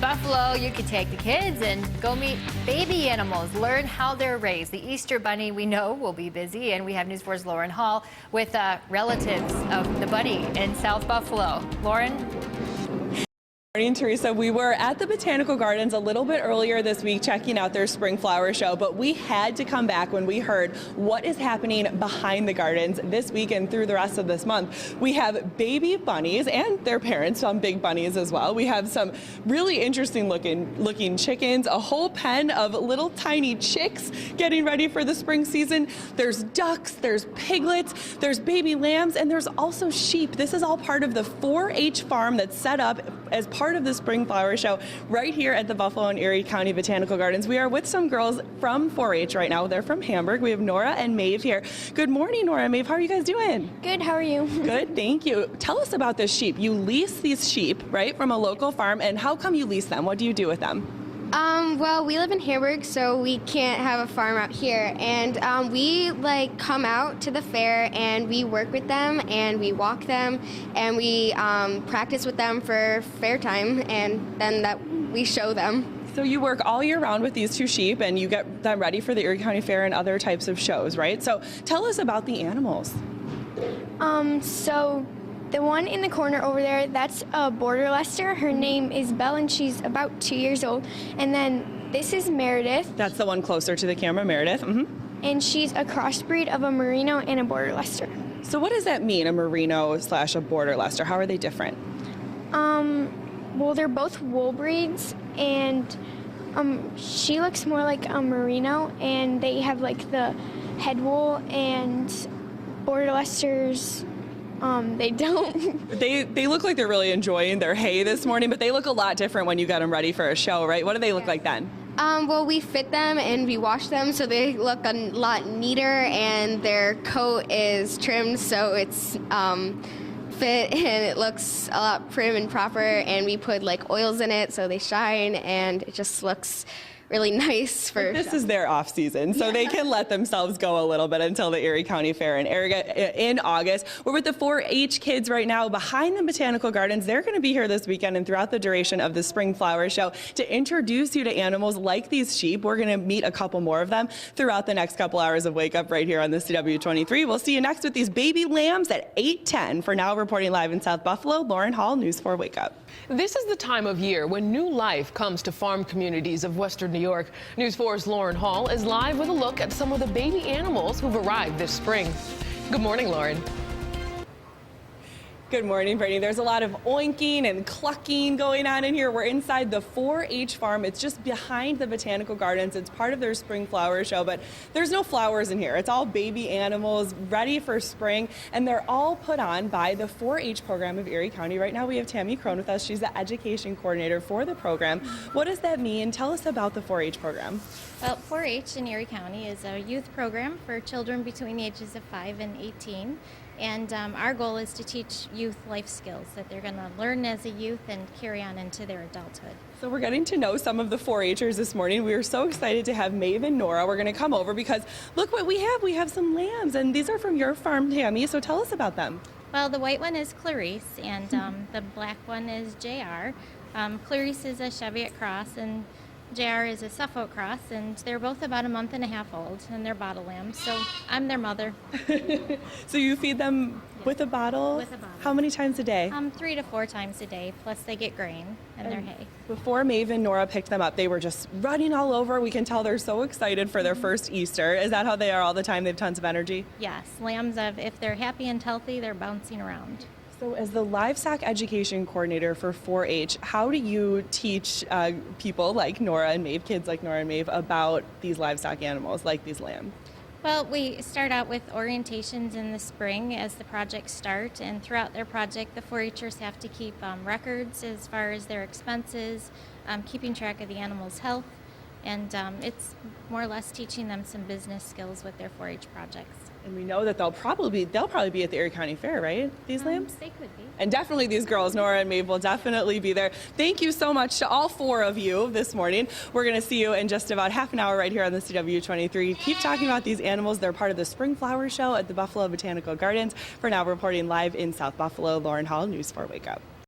Buffalo, you can take the kids and go meet baby animals, learn how they're raised. The Easter Bunny, we know, will be busy, and we have News 4's Lauren Hall with relatives of the bunny in South Buffalo. Lauren? Good morning, Teresa. We were at the Botanical Gardens a little bit earlier this week checking out their spring flower show, but we had to come back when we heard what is happening behind the gardens this week and through the rest of this month. We have baby bunnies and their parents, some big bunnies as well. We have some really interesting looking chickens, a whole pen of little tiny chicks getting ready for the spring season. There's ducks, there's piglets, there's baby lambs, and there's also sheep. This is all part of the 4-H farm that's set up as part of the spring flower show right here at the Buffalo and Erie County Botanical Gardens. We are with some girls from 4-H right now. They're from Hamburg. We have Nora and Maeve here. Good morning, Nora and Maeve. How are you guys doing? Good, how are you? Good, thank you. Tell us about this sheep. You lease these sheep, right, from a local farm, and how come you lease them? What do you do with them? Well, we live in Hamburg, so we can't have a farm out here, and we come out to the fair and we work with them and we walk them and we practice with them for fair time, and then we show them. So you work all year round with these two sheep and you get them ready for the Erie County Fair and other types of shows, right? So tell us about the animals. So the one in the corner over there, that's a Border Leicester. Her name is Belle, and she's about 2 years old. And then this is Meredith. That's the one closer to the camera, Meredith. And she's a crossbreed of a Merino and a Border Leicester. So what does that mean, a Merino / a Border Leicester? How are they different? Well, they're both wool breeds, and she looks more like a Merino, and they have the head wool, and Border Leicesters, they don't. They look like they're really enjoying their hay this morning, but they look a lot different when you get them ready for a show, right? What do they look like then? Well, we fit them and we wash them so they look a lot neater, and their coat is trimmed so it's fit and it looks a lot prim and proper, and we put oils in it so they shine, and it just looks really nice for. This is their off season, so they can let themselves go a little bit until the Erie County Fair in August. We're with the 4-H kids right now behind the Botanical Gardens. They're going to be here this weekend and throughout the duration of the spring flower show to introduce you to animals like these sheep. We're going to meet a couple more of them throughout the next couple hours of Wake Up right here on the CW23. We'll see you next with these baby lambs at 8:10. For now, reporting live in South Buffalo, Lauren Hall, News 4 Wake Up. This is the time of year when new life comes to farm communities of Western New York. News 4's Lauren Hall is live with a look at some of the baby animals who've arrived this spring. Good morning, Lauren. Good morning, Brittany. There's a lot of oinking and clucking going on in here. We're inside the 4-H farm. It's just behind the Botanical Gardens. It's part of their spring flower show, but there's no flowers in here. It's all baby animals ready for spring, and they're all put on by the 4-H program of Erie County. Right now we have Tammy Crone with us. She's the education coordinator for the program. What does that mean? Tell us about the 4-H program. Well, 4-H in Erie County is a youth program for children between the ages of 5 and 18. And our goal is to teach youth life skills that they're going to learn as a youth and carry on into their adulthood. So we're getting to know some of the 4-Hers this morning. We are so excited to have Maeve and Nora. We're going to come over because look what we have. We have some lambs, and these are from your farm, Tammy. So tell us about them. Well, the white one is Clarice, and the black one is JR. Clarice is a Cheviot cross, and JR is a Suffolk cross, and they're both about a month and a half old, and they're bottle lambs, so I'm their mother. So you feed them with a bottle? With a bottle. How many times a day? 3 to 4 times a day, plus they get grain and their hay. Before Maeve and Nora picked them up, they were just running all over. We can tell they're so excited for their first Easter. Is that how they are all the time? They have tons of energy? Yes, lambs, if they're happy and healthy, they're bouncing around. So as the livestock education coordinator for 4-H, how do you teach people like Nora and Maeve, kids like Nora and Maeve, about these livestock animals like these lambs? Well, we start out with orientations in the spring as the projects start, and throughout their project, the 4-Hers have to keep records as far as their expenses, keeping track of the animal's health, and it's more or less teaching them some business skills with their 4-H projects. And we know that they'll probably be at the Erie County Fair, right? These lambs? They could be. And definitely these girls, Nora and Maeve, will definitely be there. Thank you so much to all 4 of you this morning. We're going to see you in just about half an hour right here on the CW23. Keep talking about these animals. They're part of the Spring Flower Show at the Buffalo Botanical Gardens. For now, reporting live in South Buffalo, Lauren Hall, News 4 Wake Up.